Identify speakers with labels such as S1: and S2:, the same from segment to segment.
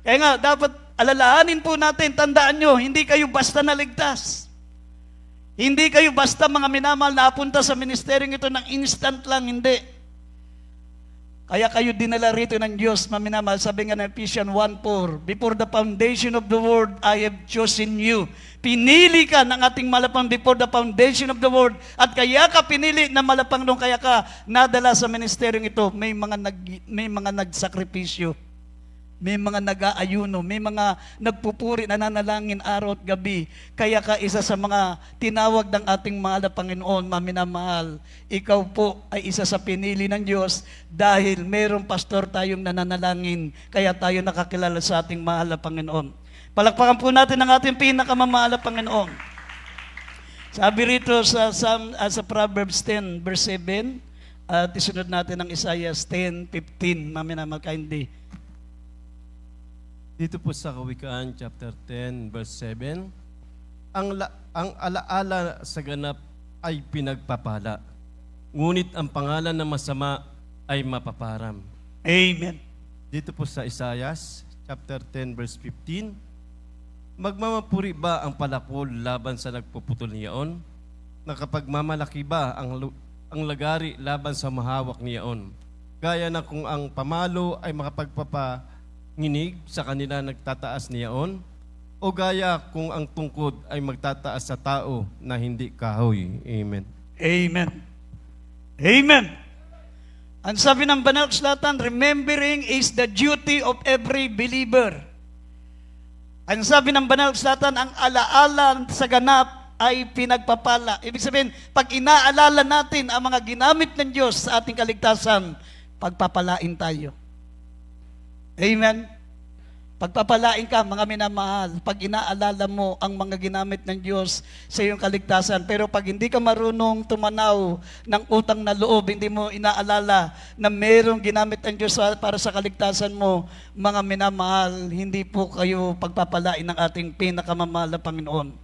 S1: Kaya nga, dapat alalahanin po natin, tandaan nyo, hindi kayo basta naligtas. Hindi kayo basta mga minamahal na apunta sa ministeryong ito ng instant lang, hindi. Kaya kayo dinala rito ng Diyos, maminamahal. Sabi nga ng Ephesians 1:4, before the foundation of the world, I have chosen you. Pinili ka ng ating malapang before the foundation of the world. At kaya ka pinili na malapang nung kaya ka nadala sa ministeryong ito. May mga nagsakripisyo. May mga nag-aayuno, may mga nagpupuri, nananalangin araw at gabi. Kaya ka isa sa mga tinawag ng ating mahal na Panginoon, maminamahal. Ikaw po ay isa sa pinili ng Diyos dahil mayroong pastor tayong nananalangin. Kaya tayo nakakilala sa ating mahal na Panginoon. Palakpakan po natin ang ating pinakamamahal na Panginoon. Sabi rito sa Proverbs 10 verse 7, at isunod natin ang Isaiah 10:15, maminamahal kindly.
S2: Dito po sa Kawikaan, chapter 10, verse 7, ang alaala sa ganap ay pinagpapala, ngunit ang pangalan ng masama ay mapaparam.
S1: Amen.
S2: Dito po sa Isaiah, chapter 10, verse 15, magmamapuri ba ang palakol laban sa nagpuputol niyaon? Nakapagmamalaki ba ang lagari laban sa mahawak niyaon? Gaya na kung ang pamalo ay makapagpapanginig sa kanila nagtataas niyaon, o gaya kung ang tungkod ay magtataas sa tao na hindi kahoy. Amen.
S1: Amen. Amen. Ang sabi ng banal na kasulatan, remembering is the duty of every believer. Ang sabi ng banal na kasulatan, ang alaala sa ganap ay pinagpapala. Ibig sabihin, pag inaalala natin ang mga ginamit ng Diyos sa ating kaligtasan, pagpapalain tayo. Amen. Pagpapalain ka, mga minamahal, pag inaalala mo ang mga ginamit ng Diyos sa iyong kaligtasan. Pero pag hindi ka marunong tumanaw ng utang na loob, hindi mo inaalala na mayroong ginamit ng Diyos para sa kaligtasan mo, mga minamahal, hindi po kayo pagpapalain ng ating pinakamamahal na Panginoon.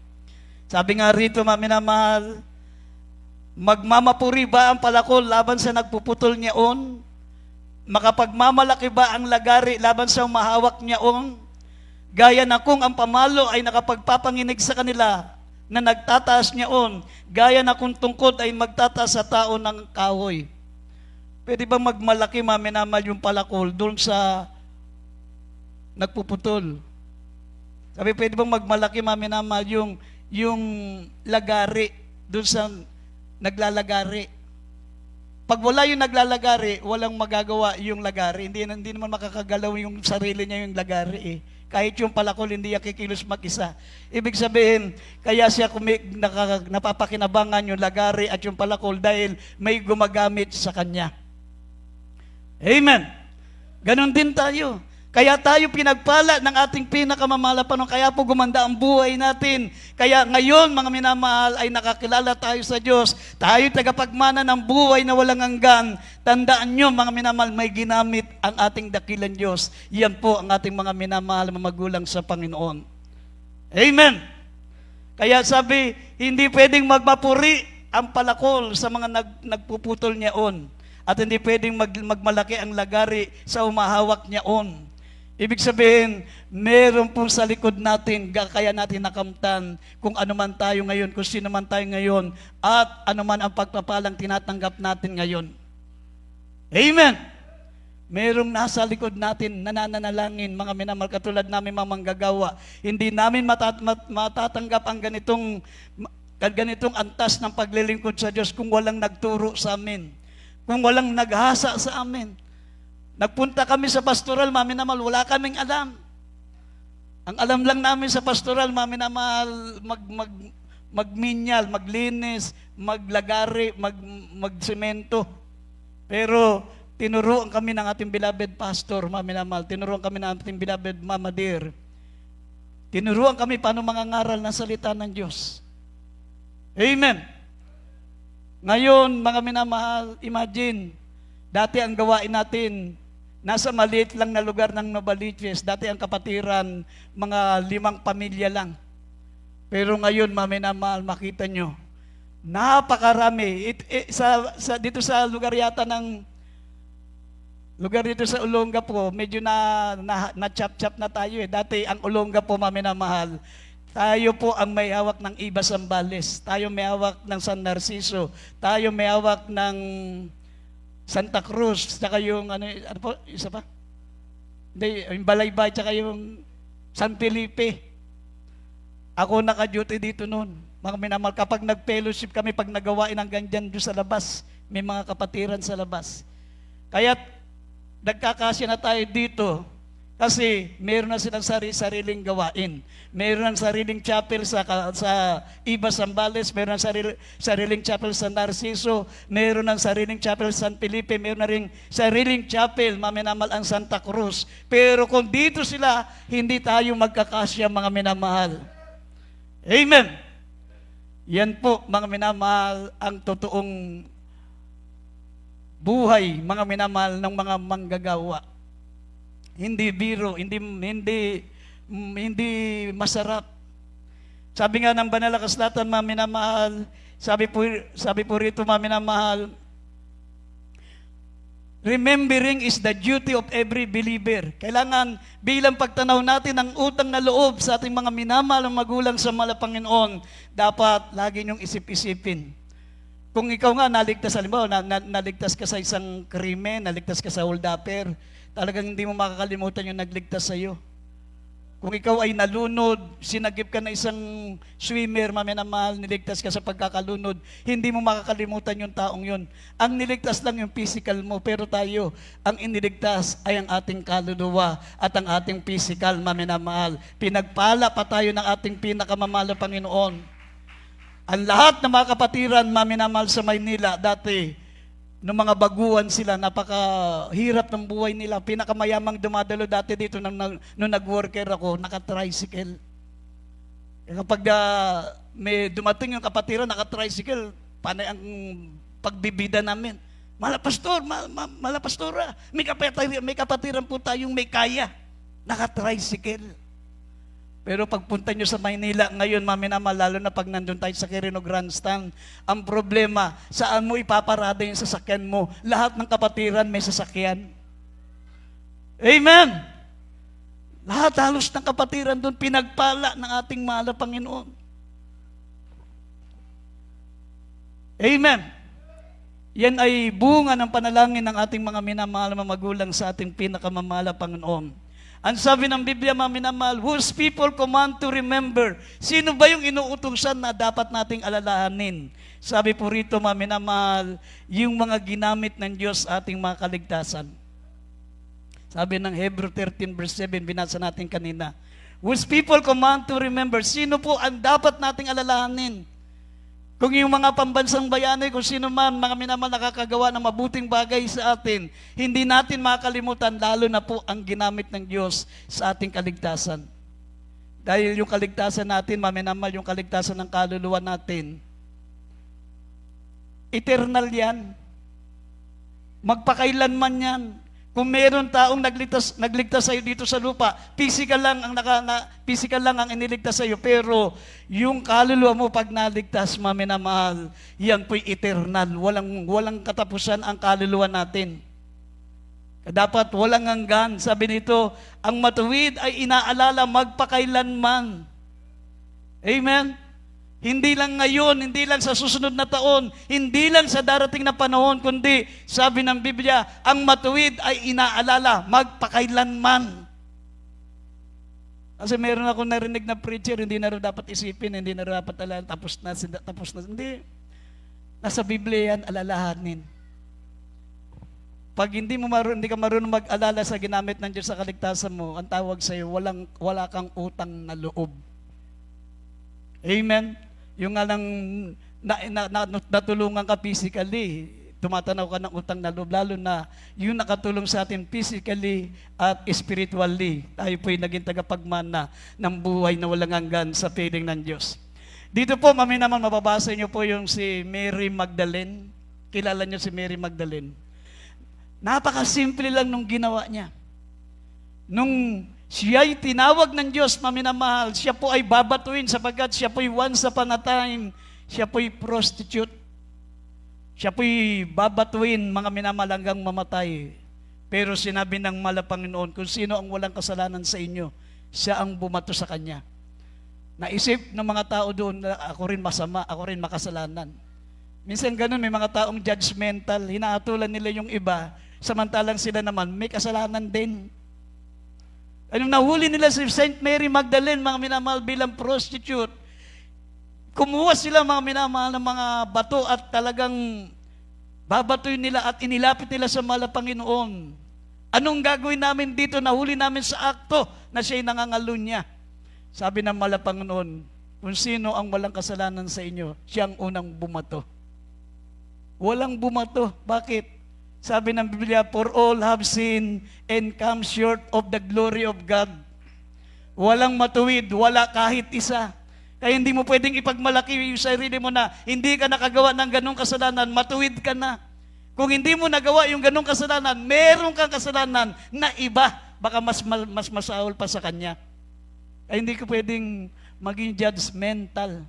S1: Sabi nga rito, mga minamahal, magmamapuri ba ang palakol laban sa nagpuputol niyaon? Makapagmamalaki ba ang lagari laban sa umahawak niyaon? Gaya na kung ang pamalo ay nakapagpapanginig sa kanila na nagtataas niyaon, gaya na kung tungkod ay magtataas sa tao ng kahoy. Pwede ba magmalaki, maminamal, yung palakol doon sa nagpuputol? Sabi, pwede bang magmalaki, maminamal, yung lagari doon sa naglalagari? Pag wala yung naglalagari, walang magagawa yung lagari. Hindi naman makakagalaw yung sarili niya yung lagari eh. Kahit yung palakol, hindi niya kikilos mag-isa. Ibig sabihin, kaya siya napapakinabangan yung lagari at yung palakol dahil may gumagamit sa kanya. Amen. Ganon din tayo. Kaya tayo pinagpala ng ating pinakamamahal na Panginoon. Kaya po gumanda ang buhay natin. Kaya ngayon, mga minamahal, ay nakakilala tayo sa Diyos. Tayo tagapagmana ng buhay na walang hanggan. Tandaan nyo, mga minamahal, may ginamit ang ating dakilang Diyos. Yan po ang ating mga minamahal na magulang sa Panginoon. Amen. Kaya sabi, hindi pwedeng magmapuri ang palakol sa mga nagpuputol niyaon. At hindi pwedeng magmalaki ang lagari sa umahawak niyaon. Ibig sabihin, meron po sa likod natin, kaya natin nakamtan kung ano man tayo ngayon, kung sino man tayo ngayon, at ano man ang pagpapalang tinatanggap natin ngayon. Amen! Merong nasa likod natin, nananalangin, mga minamahal, katulad namin mga manggagawa. Hindi namin matatanggap ang ganitong antas ng paglilingkod sa Diyos kung walang nagturo sa amin, kung walang naghasa sa amin. Nagpunta kami sa pastoral, mami namal, wala kaming alam. Ang alam lang namin sa pastoral, mami namal, magminyal, maglinis, maglagari, magsemento. Pero tinuruan kami ng ating beloved pastor, mami namal, tinuruan kami ng ating beloved Mama Dear. Tinuruan kami paano mangangaral ng salita ng Diyos. Amen. Ngayon, mga minamahal, imagine, dati ang gawain natin, nasa maliit lang na lugar ng Novaliches. Dati ang kapatiran, mga 5 pamilya lang. Pero ngayon, maminamahal, makita nyo, napakarami. Dito sa lugar yata ng lugar dito sa Olonga po, medyo na-chop-chop na tayo eh. Dati ang Olonga po, maminamahal, tayo po ang may hawak ng Iba Zambales, tayo may hawak ng San Narciso, tayo may hawak ng Santa Cruz, saka yung ano po, isa pa? Hindi, yung Balaybay, saka yung San Felipe. Ako naka-duty dito noon. Mga minamahal, kapag nag-fellowship kami, pag nagawain ang ganyan doon sa labas, may mga kapatiran sa labas. Kaya nagkakasya na tayo dito kasi meron na silang sariling gawain. Meron ng sariling chapel sa Iba Zambales, meron ng sariling chapel sa Narciso, meron ng sariling chapel sa San Felipe, meron na rin sariling chapel, maminamal ang Santa Cruz. Pero kung dito sila, hindi tayo magkakasya, mga minamahal. Amen! Yan po, mga minamahal, ang totoong buhay, mga minamahal ng mga manggagawa. Hindi biro, hindi masarap. Sabi nga ng banal na kasulatan, mga minamahal, sabi po rito, mga minamahal, remembering is the duty of every believer. Kailangan bilang pagtanaw natin ang utang na loob sa ating mga minamahal ng magulang sa Panginoon, dapat lagi niyong isip-isipin. Kung ikaw nga naligtas, halimbawa, naligtas ka sa isang krimen, naligtas ka sa hold-upper, talagang hindi mo makakalimutan yung nagligtas sa iyo. Kung ikaw ay nalunod, sinagip ka na isang swimmer, maminamahal, niligtas ka sa pagkakalunod, hindi mo makakalimutan yung taong yun. Ang niligtas lang yung physical mo, pero tayo, ang iniligtas ay ang ating kaluluwa at ang ating physical, maminamahal. Pinagpala pa tayo ng ating pinakamamahal na Panginoon. Ang lahat ng mga kapatiran, maminamahal sa Maynila, dati, nung mga baguhan sila, napakahirap ng buhay nila. Pinakamayamang dumadalo dati dito nung nag-worker ako, naka-tricycle. Kapag may dumating yung kapatiran, naka-tricycle, panay ang pagbibida namin. Malapastor, malapastora, may kapatiran po tayong may kaya, naka-tricycle. Pero pagpunta nyo sa Maynila ngayon, maminamahal, lalo na pag nandun tayo sa Quirino Grandstand, ang problema, saan mo ipaparada yung sasakyan mo? Lahat ng kapatiran may sasakyan. Amen! Lahat halos ng kapatiran doon, pinagpala ng ating mahal na Panginoon. Amen! Yan ay bunga ng panalangin ng ating mga minamahal na magulang sa ating pinakamamahal na Panginoon. Ang sabi ng Biblia, mga minamahal, whose people command to remember. Sino ba yung inuutusan na dapat nating alalahanin? Sabi po rito, mga minamahal, yung mga ginamit ng Diyos ating mga kaligtasan. Sabi ng Hebrew 13 verse 7, binasa natin kanina. Whose people command to remember. Sino po ang dapat nating alalahanin? Kung yung mga pambansang bayani, kung sino man, mga minamahal nakakagawa ng mabuting bagay sa atin, hindi natin makakalimutan, lalo na po ang ginamit ng Diyos sa ating kaligtasan. Dahil yung kaligtasan natin, mga minamahal, yung kaligtasan ng kaluluwa natin, eternal yan. Magpakailanman yan. Kung meron taong nagligtas sa iyo dito sa lupa, physical lang ang iniligtas sa iyo, pero yung kaluluwa mo pag naligtas, maminamahal, yan po'y eternal. Walang katapusan ang kaluluwa natin. Dapat walang hanggan. Sabi nito, ang matuwid ay inaalala magpakailanman. Amen? Hindi lang ngayon, hindi lang sa susunod na taon, hindi lang sa darating na panahon, kundi sabi ng Biblia, ang matuwid ay inaalala magpakailanman. Kasi meron ako narinig na preacher, hindi na rin dapat isipin, hindi na rin dapat alala, tapos na. Hindi. Nasa Biblia yan, alalahanin. Pag hindi ka marunong mag-alala sa ginamit ng Diyos sa kaligtasan mo, ang tawag sa iyo, wala kang utang na loob. Amen? Yung nga lang natulungan ka physically, tumatanaw ka ng utang na loob, lalo na yung nakatulong sa atin physically at spiritually. Tayo po'y naging tagapagmana ng buhay na walang hanggan sa piling ng Diyos. Dito po, naman mababasa niyo po yung si Mary Magdalene. Kilala niyo si Mary Magdalene. Napakasimple lang nung ginawa niya. Nung siya'y tinawag ng Diyos, maminamahal, siya po ay babatuin sapagkat siya po'y once upon a time, siya po'y prostitute. Siya po'y babatuin, mga minamahal, hanggang mamatay. Pero sinabi ng Panginoon, kung sino ang walang kasalanan sa inyo, siya ang bumato sa kanya. Naisip ng mga tao doon na ako rin masama, ako rin makasalanan. Minsan ganun, may mga taong judgmental, hinaatulan nila yung iba, samantalang sila naman may kasalanan din. Anong nahuli nila si Saint Mary Magdalene, mga minamahal, bilang prostitute, kumuha sila, mga minamahal, ng mga bato at talagang babatoy nila at inilapit nila sa Panginoon. Anong gagawin namin dito? Nahuli namin sa akto na siya'y nangangalunya. Sabi ng Panginoon, kung sino ang walang kasalanan sa inyo, siya ang unang bumato. Walang bumato. Bakit? Sabi ng Biblia, for all have sinned and come short of the glory of God. Walang matuwid, wala kahit isa. Kaya hindi mo pwedeng ipagmalaki yung sarili mo na hindi ka nakagawa ng ganong kasalanan, matuwid ka na. Kung hindi mo nagawa yung ganong kasalanan, meron kang kasalanan na iba, baka mas masahol pa sa kanya. Kaya hindi ko pwedeng maging judgmental.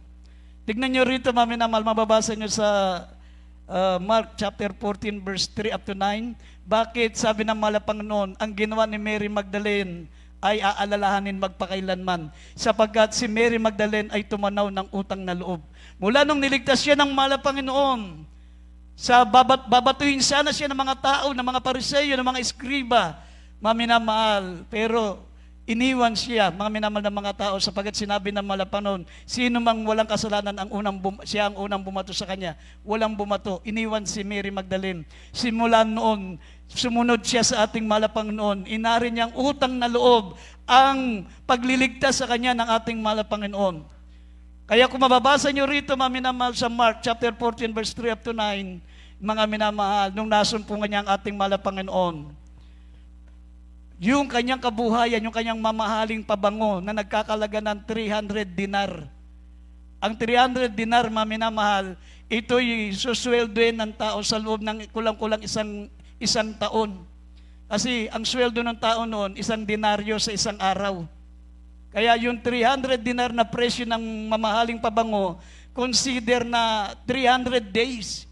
S1: Tignan nyo rito, maminamal, mababasa nyo sa Mark chapter 14 verse 3 up to 9. Bakit sabi ng Panginoon, ang ginawa ni Mary Magdalene ay aalalahanin magpakailanman, sapagkat si Mary Magdalene ay tumanaw ng utang na loob. Mula nung niligtas siya ng Panginoon, sa babatuhin sana siya ng mga tao, ng mga Pariseyo, ng mga eskriba, maminamahal, pero iniwan siya, mga minamahal ng mga tao, sapagkat sinabi ng Panginoon, sino mang walang kasalanan, siya ang unang bumato sa kanya. Walang bumato. Iniwan si Mary Magdalene. Simula noon, sumunod siya sa ating Panginoon. Inari niyang utang na loob ang pagliligtas sa kanya ng ating Panginoon. Kaya kung mababasa niyo rito, mga minamahal, sa Mark chapter 14 verse 3 up to 9, mga minamahal, nung nasumpungan niya ang ating Panginoon, yung kanyang kabuhayan, yung kanyang mamahaling pabango na nagkakalaga ng 300 dinar. Ang 300 dinar, maminamahal, ito'y susweldoin ng tao sa loob ng kulang-kulang isang taon. Kasi ang sweldo ng tao noon, 1 denaryo sa isang araw. Kaya yung 300 dinar na presyo ng mamahaling pabango, consider na 300 days.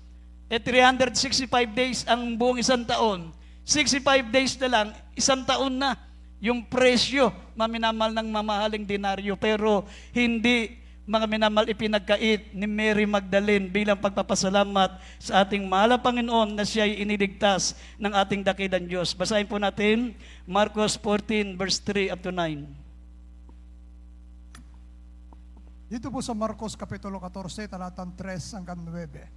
S1: 365 days ang buong isang taon. 65 days na lang, isang taon na yung presyo, maminamal, ng mamahaling denaryo. Pero hindi, mga minamahal, ipinagkait ni Mary Magdalene bilang pagpapasalamat sa ating mahal Panginoon na siya ay iniligtas ng ating dakilang Diyos. Basahin po natin, Marcos 14 verse 3 up to 9.
S3: Dito po sa Marcos Kapitulo 14, talatang 3 hanggang 9.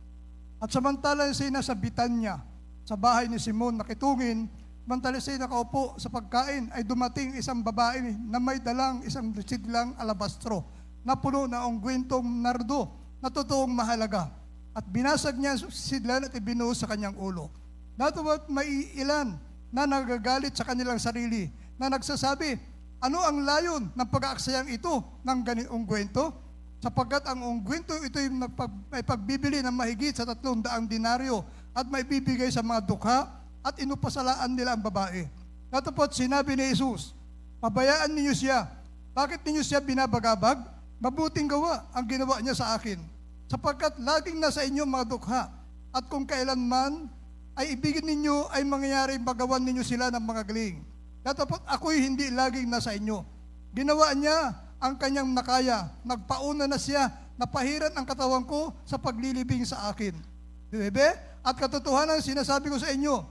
S3: At samantala siya nasa Bitanya, sa bahay ni Simon nakitungin, samantala siya nakaupo sa pagkain, ay dumating isang babae na may dalang isang sidlang alabastro na puno na ungwentong nardo na totoong mahalaga. At binasag niya ang sidlan at ibinuhos sa kanyang ulo. Natuwa't may ilan na nagagalit sa kanilang sarili, na nagsasabi, ano ang layon ng pag-aaksayang ito ng ganitong ungwento? Sapagkat ang ungwento ito ay pagbibili ng mahigit sa 300 denaryo at may bibigay sa mga dukha at inupasalaan nila ang babae. Natapos sinabi ni Jesus, pabayaan ninyo siya. Bakit ninyo siya binabagabag? Mabuting gawa ang ginawa niya sa akin. Sapagkat laging nasa inyo mga dukha at kung kailanman ay ibigin ninyo ay mangyayari magawan ninyo sila ng mga galing. Natapos ako'y hindi laging nasa inyo. Ginawa niya ang kanyang nakaya. Nagpauna na siya, napahiran ang katawan ko sa paglilibing sa akin. Bebe? At katotohanan sinasabi ko sa inyo,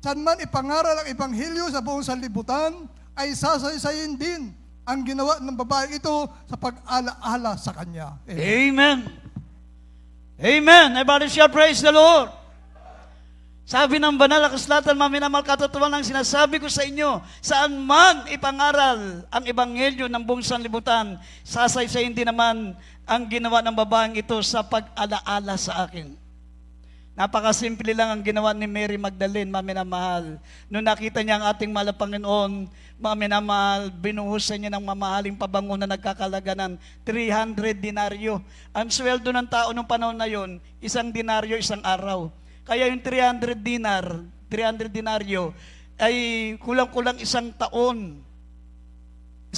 S3: saan man ipangaral ang ebanghelyo sa buong sanlibutan, ay sasaysayin din ang ginawa ng babae ito sa pag-ala-ala sa kanya.
S1: Amen. Amen. Everybody shall praise the Lord. Sabi ng banal na kasulatan, maminamal, katotohanan ang sinasabi ko sa inyo, saan man ipangaral ang ebanghelyo ng buong sanlibutan, sasaysayin din naman ang ginawa ng babaeng ito sa pag-ala-ala sa akin. Napakasimple lang ang ginawa ni Mary Magdalene, maminamahal. Nung nakita niya ang ating mahal Panginoon, maminamahal, binuhusan niya ng mamahaling pabango na nagkakalaga ng 300 denaryo. Ang sweldo ng tao nung panahon na yon, 1 denaryo, isang araw. Kaya yung 300 denaryo, ay kulang-kulang isang taon.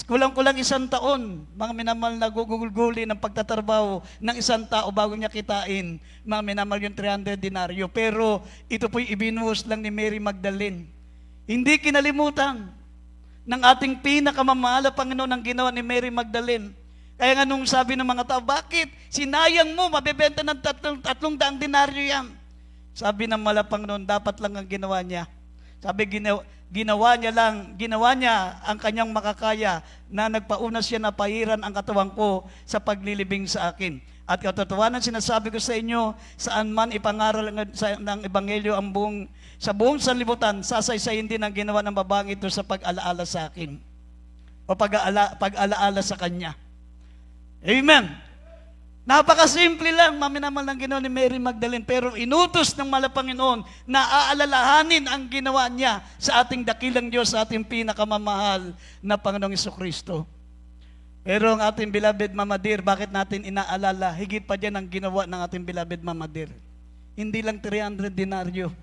S1: Kulang-kulang isang taon, mga minamahal, na gugugulguli ng pagtatrabaho ng isang tao bago niya kitain, mga minamahal, yung 300 denaryo. Pero ito po'y ibinuhos lang ni Mary Magdalene. Hindi kinalimutan ng ating pinakamamahal na Panginoon ang ginawa ni Mary Magdalene. Kaya nga nung sabi ng mga tao, bakit? Sinayang mo, mabebenta ng 300 denaryo yan. Sabi ng mahal na Panginoon, dapat lang ang ginawa niya. Sabi, ginawa niya ang kanyang makakaya na nagpauna siya na pahiran ang katawan ko sa paglilibing sa akin. At katotohanan sinasabi ko sa inyo, saan man ipangaral ng Ebanghelyo sa buong sanlibutan, sasaysayin din ang ginawa ng babaeng ito sa pag-alaala sa akin. O pag-alaala sa kanya. Amen. Napakasimple lang, maminamal ng ginawa ni Mary Magdalene, pero inutos ng mahal na Panginoon na aalalahanin ang ginawa niya sa ating dakilang Diyos, sa ating pinakamamahal na Panginoong Jesucristo. Pero ang ating beloved Mama Dear, bakit natin inaalala? Higit pa dyan ang ginawa ng ating beloved Mama Dear. Hindi lang 300 denaryo.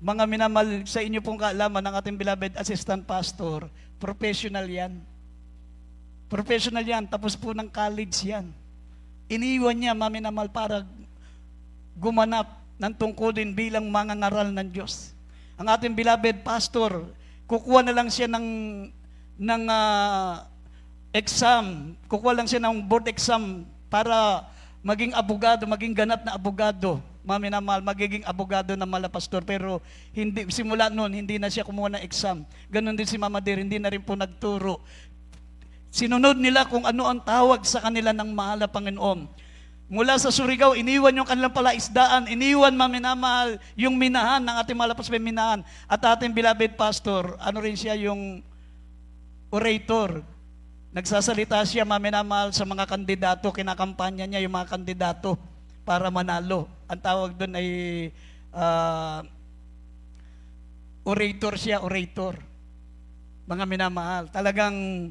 S1: Mga minamahal, sa inyo pong kaalaman ng ating beloved assistant pastor, professional yan. Professional yan, tapos po ng college yan. Iniwan niya, maminamal, para gumanap ng tungkulin bilang mangangaral ng Diyos. Ang ating beloved pastor, kukuha na lang siya ng exam, kukuha lang siya ng board exam para maging abogado, maging ganap na abogado. Maminamal, magiging abogado na mala pastor, pero simula noon, hindi na siya kumuha ng exam. Ganon din si Mama Dear, hindi na rin po nagturo. Sinunod nila kung ano ang tawag sa kanila ng mahal na Panginoon. Mula sa Surigao, iniwan yung kanilang palaisdaan, iniwan, maminamahal, yung minahan ng ating mahal na pastor, minahan. At ating beloved pastor, ano rin siya, yung orator. Nagsasalita siya, maminamahal, sa mga kandidato, kinakampanya niya yung mga kandidato para manalo. Ang tawag doon ay orator siya, orator. Mga minamahal, talagang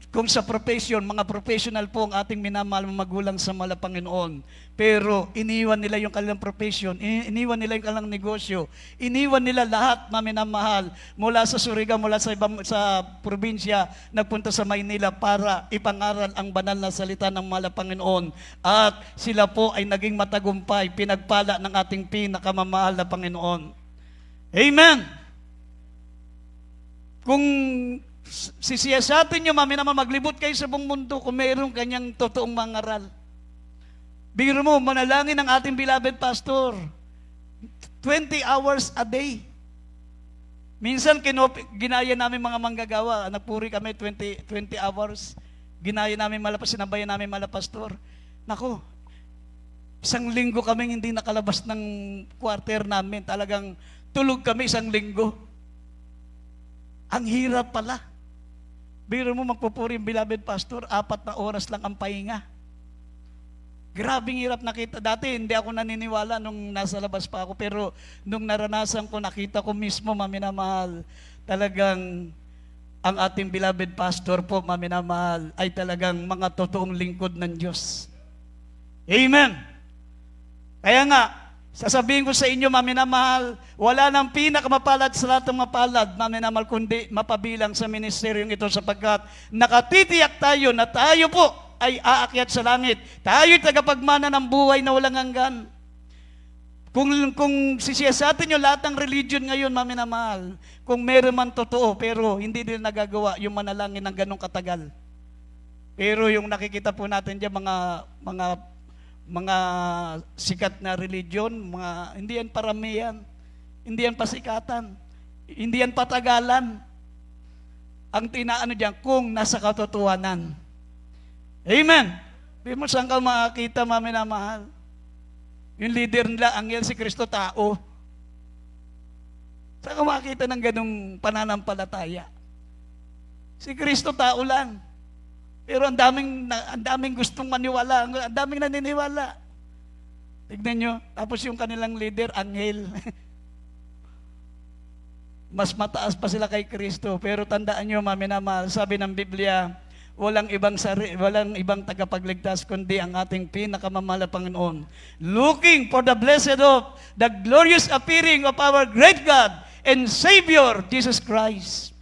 S1: kung sa profession, mga professional po ang ating minamahal magulang sa mahal na Panginoon. Pero iniwan nila yung kanilang profession, iniwan nila yung kanilang negosyo, iniwan nila lahat, maminamahal, mula sa Surigao, mula sa probinsya, nagpunta sa Maynila para ipangaral ang banal na salita ng mahal na Panginoon. At sila po ay naging matagumpay, pinagpala ng ating pinakamamahal na Panginoon. Amen! Kung sisiyasatin nyo, maminamal, maglibot kayo sa buong mundo kung mayroong kanyang totoong mangaral. Biro mo, manalangin ang ating beloved pastor. 20 hours a day. Minsan, ginaya namin mga manggagawa. Nagpuri kami 20 hours. Ginaya namin malapas, sinabayan namin malapastor. Nako, isang linggo kaming hindi nakalabas ng quarter namin. Talagang tulog kami isang linggo. Ang hirap pala. Biro mo, magpupuri yung beloved pastor, 4 na oras lang ang pahinga. Grabing hirap nakita. Dati hindi ako naniniwala nung nasa labas pa ako, pero nung naranasan ko, nakita ko mismo, maminamahal, talagang ang ating beloved pastor po, maminamahal, ay talagang mga totoong lingkod ng Diyos. Amen! Kaya nga, sasabihin ko sa inyo, maminamahal, wala nang pinakamapalad sa lahat ng mapalad, maminamahal, kundi mapabilang sa ministeryong ito, sapagkat nakatitiyak tayo na tayo po ay aakyat sa langit. Tayo'y tagapagmana ng buhay na walang hanggan. Kung sisiyasatin nyo lahat ng religion ngayon, maminamahal, kung meron man totoo, pero hindi din nagagawa yung manalangin ng ganong katagal. Pero yung nakikita po natin dyan, mga sikat na religion, hindi yan paramihan, hindi yan pasikatan, hindi yan patagalan. Ang tinaano diyan kung nasa katotohanan. Amen. Di mo saan ka makakita, maminamahal? Yung leader nila, anghel, si Kristo, tao. Saan ka makakita ng ganong pananampalataya? Si Kristo, tao lang. Pero ang daming gustong maniwala, ang daming naniniwala. Tignan nyo, tapos yung kanilang leader, anghel. Mas mataas pa sila kay Kristo. Pero tandaan nyo, maminamahal, sabi ng Biblia, walang ibang tagapagligtas kundi ang ating pinakamamahal na Panginoon. Looking for the blessed hope, the glorious appearing of our great God and Savior, Jesus Christ.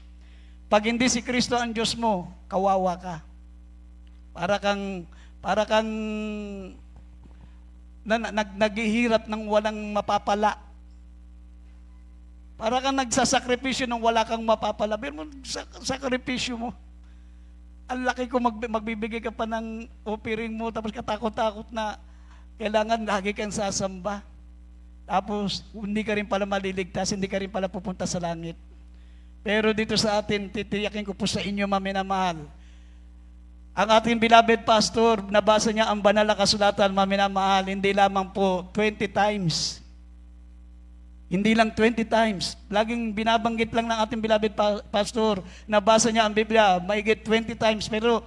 S1: Pag hindi si Kristo ang Diyos mo, kawawa ka. Para kang naghihirap ng walang mapapala. Para kang nagsasakripisyo nung wala kang mapapalabir mo, sakripisyo mo. Ang laki ko magbibigay ka pa ng offering mo, tapos katakot-takot na kailangan lagi kang sasamba. Tapos, hindi ka rin pala maliligtas, hindi ka rin pala pupunta sa langit. Pero dito sa atin, titiyakin ko po sa inyo, maminamahal. Ang ating beloved pastor, nabasa niya ang banal na kasulatan, maminamahal, hindi lamang po 20 times. Hindi lang 20 times. Laging binabanggit lang ng ating beloved pastor, nabasa niya ang Biblia, mahigit 20 times. Pero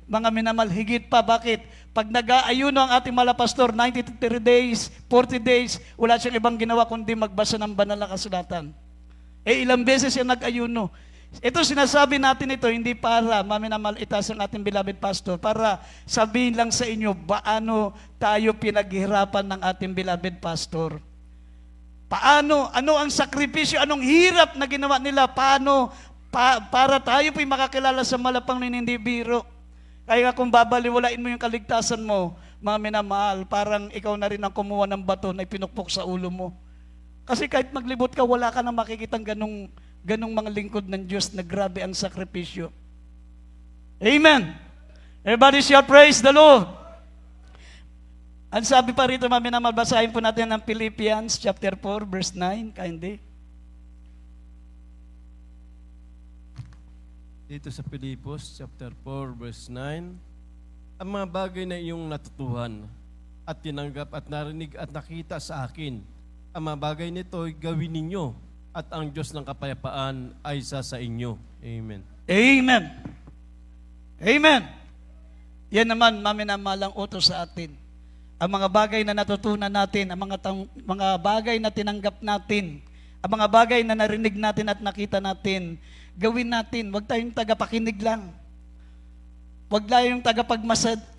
S1: mga minamahal, higit pa. Bakit? Pag nag-aayuno ang ating malapastor, 93 days, 40 days, wala siyang ibang ginawa kundi magbasa ng banal na kasulatan. Ilang beses siya nag-ayuno. Ito, sinasabi natin ito, hindi para maminamahal itaas ang ating beloved pastor, para sabihin lang sa inyo, paano tayo pinaghirapan ng ating beloved pastor. Paano? Ano ang sakripisyo? Anong hirap na ginawa nila? Paano? Para tayo po'y makakilala sa malapang hindi biro. Kaya kung babaliwalain mo yung kaligtasan mo, mga minamahal, parang ikaw na rin ang kumuha ng bato na ipinukpok sa ulo mo. Kasi kahit maglibot ka, wala ka na makikitang ganong mga lingkod ng Diyos na grabe ang sakripisyo. Amen! Everybody shout praise the Lord! Ang sabi pa rito, mga minamahal, basahin po natin ang Philippians chapter 4, verse 9, kindly.
S2: Dito sa Pilipos, chapter 4, verse 9, ang mga bagay na iyong natutuhan at tinanggap at narinig at nakita sa akin, ang mga bagay nito ay gawin ninyo at ang Diyos ng kapayapaan ay isa sa inyo. Amen.
S1: Amen! Amen! Yan naman, maminamalang utos sa atin. Ang mga bagay na natutunan natin, ang mga bagay na tinanggap natin, ang mga bagay na narinig natin at nakita natin, gawin natin. Huwag tayong tagapakinig lang. Huwag tayong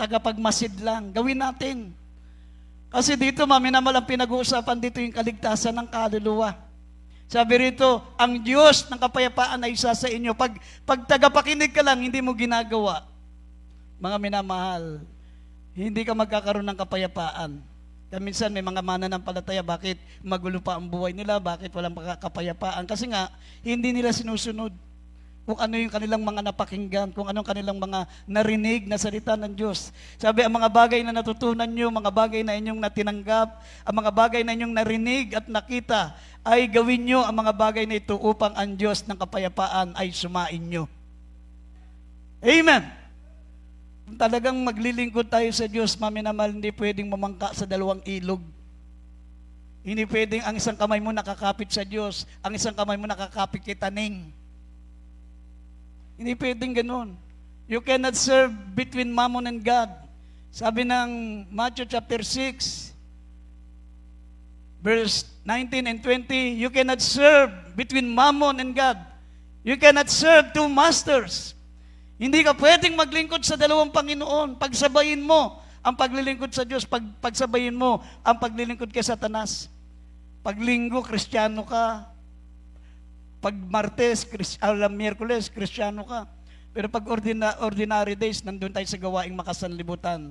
S1: tagapagmasid lang. Gawin natin. Kasi dito, maminamalang pinag-uusapan dito yung kaligtasan ng kaluluwa. Sabi rito, ang Diyos ng kapayapaan ay isa sa inyo. Pag tagapakinig ka lang, hindi mo ginagawa. Mga minamahal, hindi ka magkakaroon ng kapayapaan. Kaya minsan may mga mananampalataya, bakit magulo pa ang buhay nila, bakit walang kapayapaan? Kasi nga, hindi nila sinusunod kung ano yung kanilang mga napakinggan, kung anong kanilang mga narinig na salita ng Diyos. Sabi, ang mga bagay na natutunan nyo, mga bagay na inyong natinanggap, ang mga bagay na inyong narinig at nakita, ay gawin nyo ang mga bagay na ito upang ang Diyos ng kapayapaan ay sumain nyo. Amen! Kung talagang maglilingkod tayo sa Diyos, maminamahal, hindi pwedeng mamangka sa dalawang ilog. Hindi pwedeng ang isang kamay mo nakakapit sa Diyos, ang isang kamay mo nakakapit kay taning. Hindi pwedeng ganun. You cannot serve between mammon and God. Sabi ng Matthew chapter 6, verse 19 and 20, you cannot serve between mammon and God. You cannot serve two masters. Hindi ka pwedeng maglingkod sa dalawang Panginoon. Pagsabayin mo ang paglilingkod sa Diyos, pagsabayin mo ang paglilingkod kay Satanas. Pag Linggo, Kristiyano ka. Pag Martes, Miyerkules, Kristiyano ka. Pero pag ordinary days, nandun tayo sa gawaing makasanlibutan.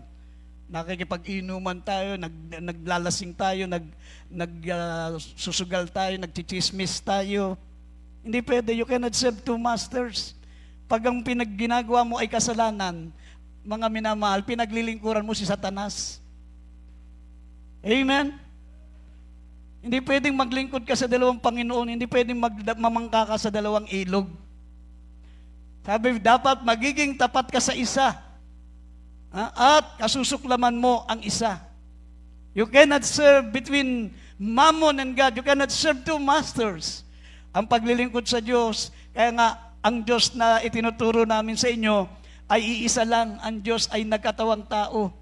S1: Nakikipag-inuman tayo, naglalasing tayo, susugal tayo, nagchichismis tayo. Hindi pwede, you cannot serve two masters. Pag ang ginagawa mo ay kasalanan, mga minamahal, pinaglilingkuran mo si Satanas. Amen? Hindi pwedeng maglingkod ka sa dalawang Panginoon, hindi pwedeng mamangka ka sa dalawang ilog. Sabi, dapat magiging tapat ka sa isa. At kasusuklaman mo ang isa. You cannot serve between mammon and God. You cannot serve two masters. Ang paglilingkod sa Diyos, kaya nga, ang Diyos na itinuturo namin sa inyo ay iisa lang. Ang Diyos ay nagkatawang tao.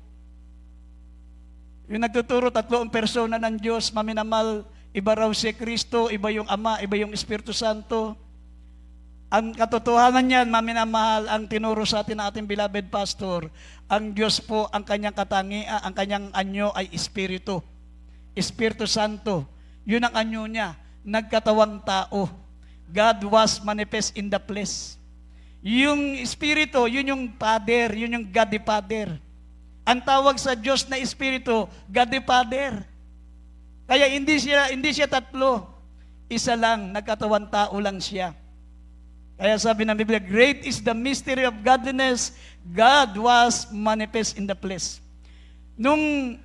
S1: Yung nagtuturo, 3 ang persona ng Diyos, maminamal, iba raw si Kristo, iba yung Ama, iba yung Espiritu Santo. Ang katotohanan niyan, maminamahal, ang tinuro sa atin ng ating beloved pastor, ang Diyos po, ang kanyang katangian, ang kanyang anyo ay Espiritu. Espiritu Santo. Yun ang anyo niya, nagkatawang tao. God was manifest in the flesh. Yung Espiritu, yun yung Father, yun yung God the Father. Ang tawag sa Diyos na Espiritu, God the Father. Kaya hindi siya tatlo. isa lang, nagkatawan tao lang siya. Kaya sabi ng Biblia, great is the mystery of godliness, God was manifest in the flesh. Nung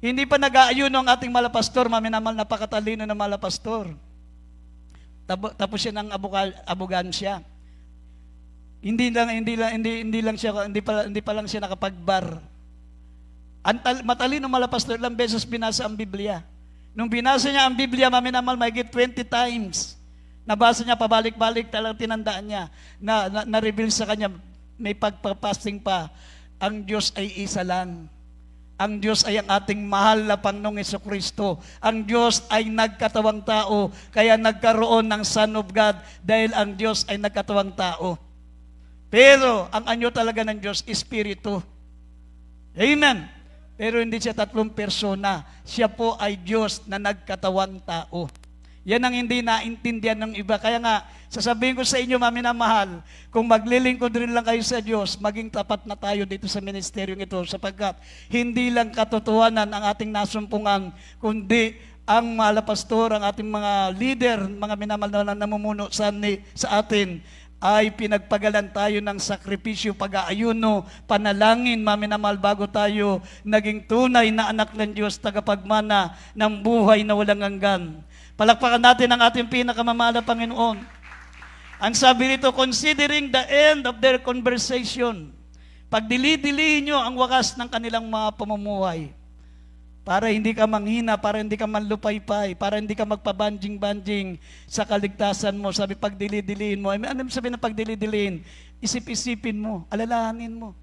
S1: hindi pa nag-aayuno ang ating malapastor, maminamal, napakatalino ng malapastor. Tapos siya ng abogansya. Hindi pa lang siya nakapagbar. Matalino malapastor, ilang beses binasa ang Biblia. Nung binasa niya ang Biblia, maminamal, mahigit 20 times. Nabasa niya pabalik-balik, talagang tinandaan niya, na-reveal sa kanya, may pagpapasting pa, ang Diyos ay isa lang. Ang Diyos ay ang ating mahal na Panginoong Jesucristo. Ang Diyos ay nagkatawang tao, kaya nagkaroon ng Son of God, dahil ang Diyos ay nagkatawang tao. Pero, ang anyo talaga ng Diyos, Espiritu. Amen. Pero hindi siya tatlong persona. Siya po ay Diyos na nagkatawang tao. Yan ang hindi naintindihan ng iba. Kaya nga, sasabihin ko sa inyo, maminamahal, kung maglilingkod rin lang kayo sa Diyos, maging tapat na tayo dito sa ministeryong ito, sapagkat hindi lang katotohanan ang ating nasumpungan, kundi ang mga pastor, ang ating mga leader, mga minamahal na namumuno sa atin, ay pinagpagalan tayo ng sakripisyo, pag-aayuno, panalangin, maminamahal, bago tayo naging tunay na anak ng Diyos, tagapagmana ng buhay na walang hanggan. Palakpakan natin ang ating pinakamamahal na Panginoon. Ang sabi nito, considering the end of their conversation, pagdili-dilihin nyo ang wakas ng kanilang mga pamumuhay, para hindi ka manghina, para hindi ka manlupaypay, para hindi ka magpabanjing-banjing sa kaligtasan mo. Sabi, pagdili-dilihin mo. Ano sabi ng pagdili-dilihin? Isip-isipin mo, alalahanin mo.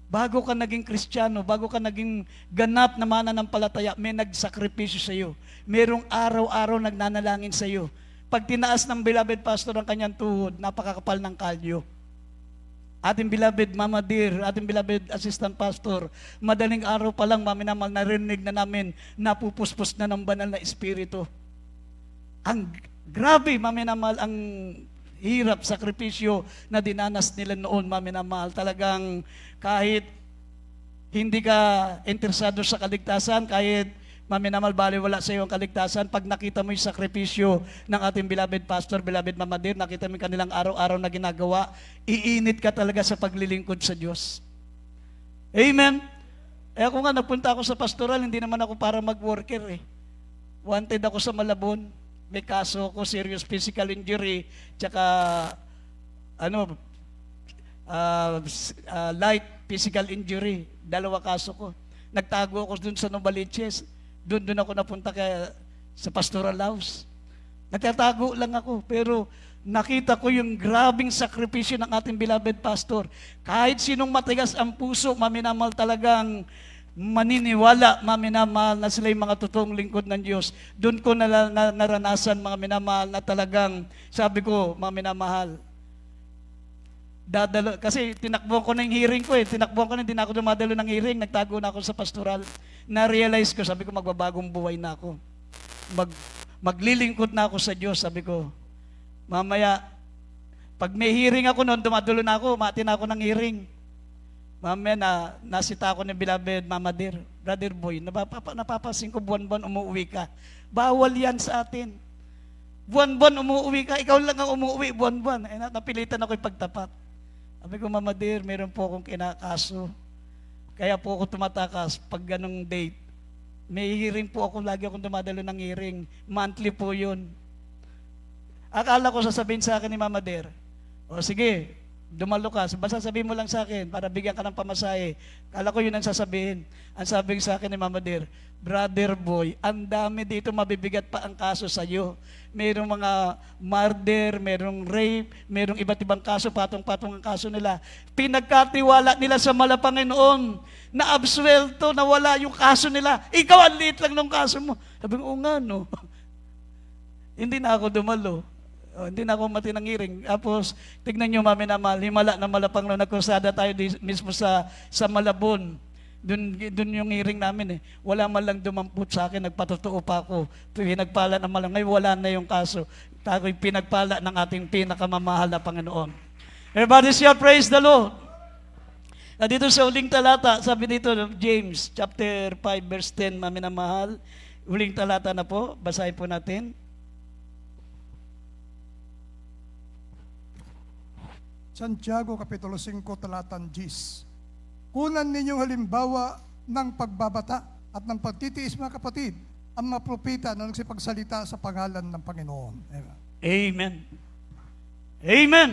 S1: Bago ka naging Kristiyano, bago ka naging ganap na mananampalataya, may nagsakripisyo sa iyo. Merong araw-araw nagnanalangin sa iyo. Pag tinaas ng beloved pastor ang kanyang tuhod, napakakapal ng kalyo. Ating beloved Mama Dear, ating beloved assistant pastor, madaling araw pa lang, maminamal, narinig na namin, napupuspos na ng banal na espiritu. Ang grabe, maminamal, ang hirap, sakripisyo na dinanas nila noon, maminamahal. Talagang kahit hindi ka interesado sa kaligtasan, kahit maminamahal, baliwala sa iyo ang kaligtasan, pag nakita mo yung sakripisyo ng ating beloved pastor, beloved Mama Dear, nakita mo yung kanilang araw-araw na ginagawa, iinit ka talaga sa paglilingkod sa Diyos. Amen? Eh ako nga, nagpunta ako sa pastoral, hindi naman ako para mag-worker eh. Wanted ako sa Malabon. May kaso ko, serious physical injury, tsaka light physical injury. 2 kaso ko. Nagtago ako dun sa Novaliches. Doon ako napunta sa pastoral house. Nagtatago lang ako, pero nakita ko yung grabing sakripisyo ng ating beloved pastor. Kahit sinong matigas ang puso, maminamal talagang maniniwala, maminamahal, na sila yung mga totoong lingkod ng Diyos. Doon ko naranasan, mga minamahal, na talagang, sabi ko, maminamahal, kasi tinakbuhan ko na yung hearing ko eh. Tinakbuhan ko na, hindi na ako dumadalo ng hearing, nagtago na ako sa pastoral. Na-realize ko, sabi ko, magbabagong buhay na ako. Maglilingkod na ako sa Diyos, sabi ko. Mamaya, pag may hearing ako noon, dumadalo na ako, mati na ako ng hearing. Mamaya nasita ako ni beloved Mama Dear, Brother Boy, napapasin ko buwan-buwan umuwi ka. Bawal yan sa atin. Buwan-buwan umuwi ka, ikaw lang ang umuwi buwan-buwan. Eh, napilitan ako ipagtapat. Sabi ko, Mama Dear, meron po akong kinakaso. Kaya po ako tumatakas pag ganong date. May hearing po ako, lagi akong dumadalo ng hearing. Monthly po yun. Akala ko sasabihin sa akin ni Mama Dear, o sige, dumalo ka, basta sabihin mo lang sa akin para bigyan ka ng pamasahe. Kala ko yun ang sasabihin. Ang sabi sa akin ni Mama Dear, Brother Boy, ang dami dito, mabibigat pa ang kaso sa iyo. Merong mga murder, merong rape, merong iba't ibang kaso, patong-patong ang kaso nila. Pinagkatiwala nila sa Panginoon na absuelto, na wala yung kaso nila. Ikaw, ang liit lang ng kaso mo. Sabi ko, nga no. Hindi na ako dumalo. Hindi na ako matinangiring. Tapos, tignan nyo, maminamahal, himala na malapang na nagkusada tayo mismo sa Malabon. Doon yung hearing namin eh. Wala man lang dumampot sa akin, nagpatotoo pa ako. Pinagpala na malang, ngayon wala na yung kaso. Tako'y pinagpala ng ating pinakamamahal na Panginoon. Everybody shall praise the Lord. Na dito sa uling talata, sabi dito, James chapter 5 verse 10, maminamahal. Uling talata na po, basahin po natin.
S3: Santiago Kapitulo 5, talatang 10. Kunan ninyong halimbawa ng pagbabata at ng pagtitiis, mga kapatid, ang mga propeta na nagsipagsalita sa pangalan ng Panginoon. Amen.
S1: Amen. Amen.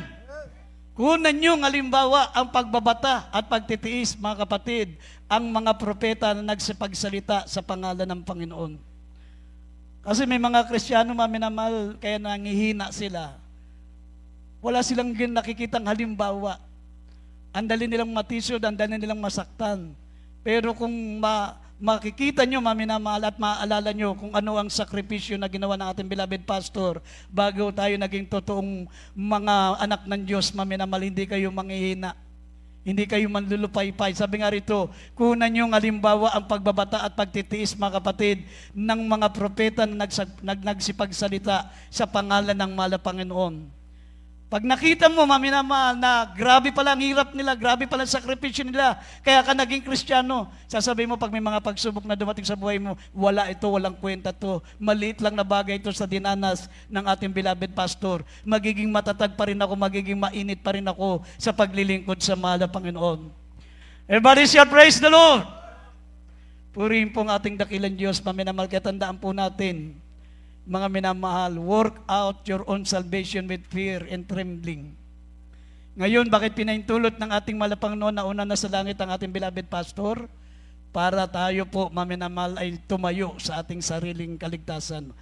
S1: Kunan niyong halimbawa ang pagbabata at pagtitiis, mga kapatid, ang mga propeta na nagsipagsalita sa pangalan ng Panginoon. Kasi may mga Kristiyano, maminamahal, kaya nangihina sila. Wala silang nakikitang halimbawa. Ang dali nilang matisod, ang dali nilang masaktan. Pero kung makikita nyo, maminamahal, at maaalala nyo kung ano ang sakripisyo na ginawa ng ating beloved pastor bago tayo naging totoong mga anak ng Diyos, maminamahal, hindi kayo manghihina. Hindi kayo manlulupaypay. Sabi nga rito, kunan nyo ng halimbawa ang pagbabata at pagtitiis, mga kapatid, ng mga propeta na nagsipagsalita sa pangalan ng mahal na Panginoon. Pag nakita mo, maminamahal, na grabe pala ang hirap nila, grabe pala ang sakripisyo nila, kaya ka naging Kristiyano, sasabihin mo pag may mga pagsubok na dumating sa buhay mo, wala ito, walang kwenta to, maliit lang na bagay ito sa dinanas ng ating beloved pastor. Magiging matatag pa rin ako, magiging mainit pa rin ako sa paglilingkod sa mahal na Panginoon. Everybody shall praise the Lord! Purihin po ang ating dakilang Diyos, maminamahal, kaya tandaan po natin, mga minamahal, work out your own salvation with fear and trembling. Ngayon, bakit pinaintulot ng ating malapang noon na una na sa langit ang ating beloved pastor? Para tayo po, maminamahal, ay tumayo sa ating sariling kaligtasan.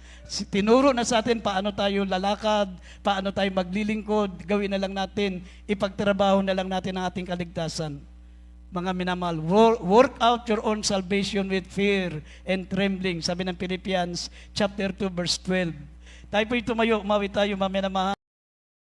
S1: Tinuro na sa atin paano tayo lalakad, paano tayo maglilingkod, gawin na lang natin, ipagtrabaho na lang natin ang ating kaligtasan. Mga minamahal, work out your own salvation with fear and trembling. Sabi ng Philippians chapter 2 verse 12. Tayo po'y tumayo, umawi tayo, mga minamahal.